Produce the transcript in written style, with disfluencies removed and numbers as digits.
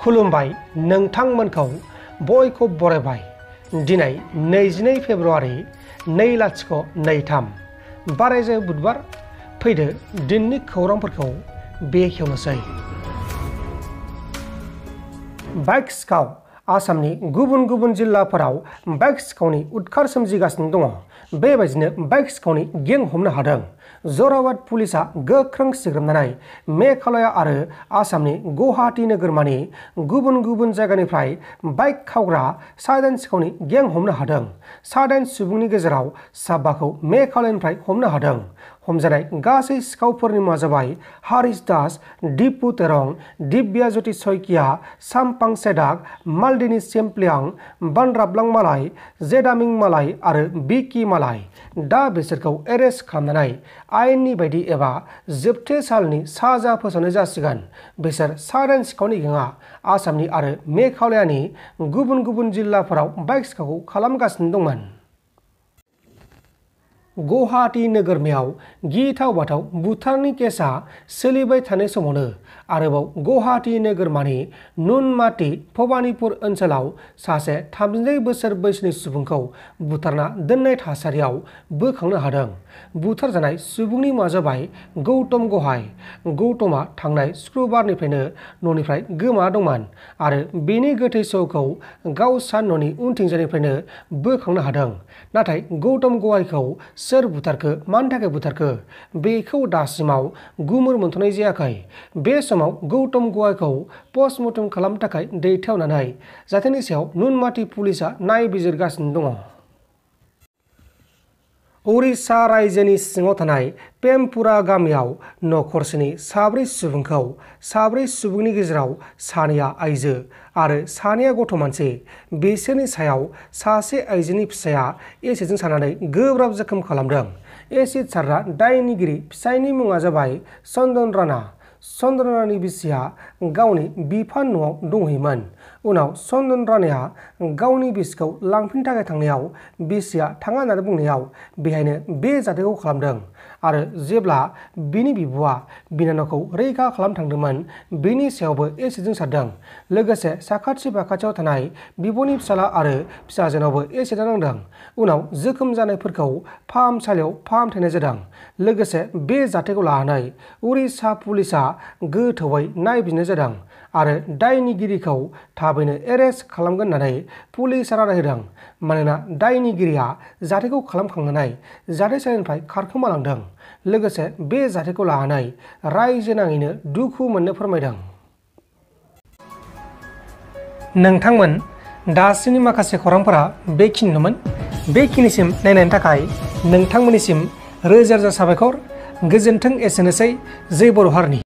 खुलुमबाय नोंथांमोनखौ बयखौ बरायबाय। दिनै 22 फेब्रुआरि 2023 बारायजे बुधबार। फैदो दिननि खौरांफोरखौ बेखेवनोसै। बाइक सिखाव आसामनि गुबुन गुबुन जिल्लाफोराव बाइक सिखावनि उदखार सोमजिगासिनो दङ। बेबायदिनो बाइक सिखावनि गें हमनो हादों। जराबाद पुलिसा गोख्रों सिग्रोमनानै मेघालय आरो आसामनि गुवाहाटी नोगोरमानि गुबुन गुबुन जायगानिफ्राय बाइक खावग्रा 7 सिखावनि गें हमनो हादों। 7 सुबुंनि गेजेराव 5खौ मेघालयनिफ्राय हमनो हादों। हमजानाय गासै सिखावफोरनि मुङा जाबाय हारिस दास, दिपु तेरं, दिव्या ज्योति सयकिया, सामपां सेडाक, मालदिनि सेमप्लियां, बानराबलां मालाय, जेदामिं मालाय आरो बिकि मालाय। दा बिसोरखौ एरेस्ट खालामनानै आयेननि बायदि एबा जोबथेसालिनि साजा फोसावनाय जासिगोन। बिसोर 7 सिखावनि गेंआ आसामनि आरो मेघालयानि गुबुन गुबुन जिल्लाफोराव बाइक सिखावखौ खालामगासिनो दंमोन। गुवाहाटी नोगोरमायाव गिथाव बाथाव बुथारनि केसआ सोलिबाय थानाय समावनो आरोबाव गुवाहाटी नोगोरमानि नुनमाटी भबानिपुर ओनसोलाव सासे 32 बोसोर बैसोनि सुबुंखौ बुथारना दोननाय थासारियाव बोखांनो हादों। बुथारजानाय सुबुंनि मुङा जाबाय गौतम गहाय। गौतमआ थांनाय शुक्रबारनिफ्रायनो न'निफ्राय गोमा दंमोन आरो बेनि गोथै सहखौ गावसा न'नि उनथिंजायनिफ्रायनो बोखांनो हादों। नाथाय गौतम गहायखौ सोर बुथारखो, मानि थाखाय बुथारखो बेखौ दासिमाव गुमुर मोनथ'नाय जायाखै। बे समाव गौतम गहायखौ पस्टमर्टम खालामनो थाखाय दैथायहरनानै जाथायनि सायाव नुनमाटी पुलिसा नायबिजिरगासिनो दङ। उरिष्या रायजोनि सिङाव थानाय पेमपुरा गामियाव नखरसेनि 4 सुबुंखौ 4 सुबुंनि गेजेराव 2आ आइजो आरो 2आ गथ' मानसि। बिसोरनि सायाव सासे आइजोनि फिसाया एसिडजों सारनानै गोब्राब जखम खालामदों। एसिड सारग्रा दायनिगिरि फिसायनि मुङा जाबाय चन्दन राणा। चन्दन राणानि बिसिया गावनि बिफानि न'आव दंहैयोमोन। उनाव चन्दन राणाया गावनि बिसिखौ लांफिननो थाखाय थांनायाव बिसिया थाङा होननानै बुंनायाव बेहायनो बे जाथायखौ खालामदों आरो जेब्ला बिनि बिब'आ बिनानावखौ रैखा खालामनो थांदोंमोन बेनि सायावबो एसिडजों सारदों। लोगोसे साखाथि फाखाथियाव थानाय बिब'नि फिसाला आरो फिसाजोनावबो एसिडआ नांदों। उनाव जोखोम जानायफोरखौ फाहामसालियाव फाहामथायनाय जादों। लोगोसे बे जाथायखौ लानानै उरिष्या पुलिसा गोथौयै नायबिजिरनाय जादों आरो दायनिगिरिखौ थाबैनो एरेस्ट खालामगोन होननानै पुलिसा रादाय होदों। मानोना दायनिगिरिया जाथायखौ खालामखांनानै जाथायसालिनिफ्राय खारखोमालांदों। लोगोसे बे जाथायखौ लानानै रायजो नाङैनो दुखु मोननो फोरमायदों। नोंथांमोन दासिमनि माखासे खौरांफोरा बेखिनिनोमोन। बेखिनिसिम नायनायनि थाखाय नोंथांमोननिसिम रोजा रोजा साबायखर। गोजोन्थों। एसेनोसै। जै बर' हारिनि।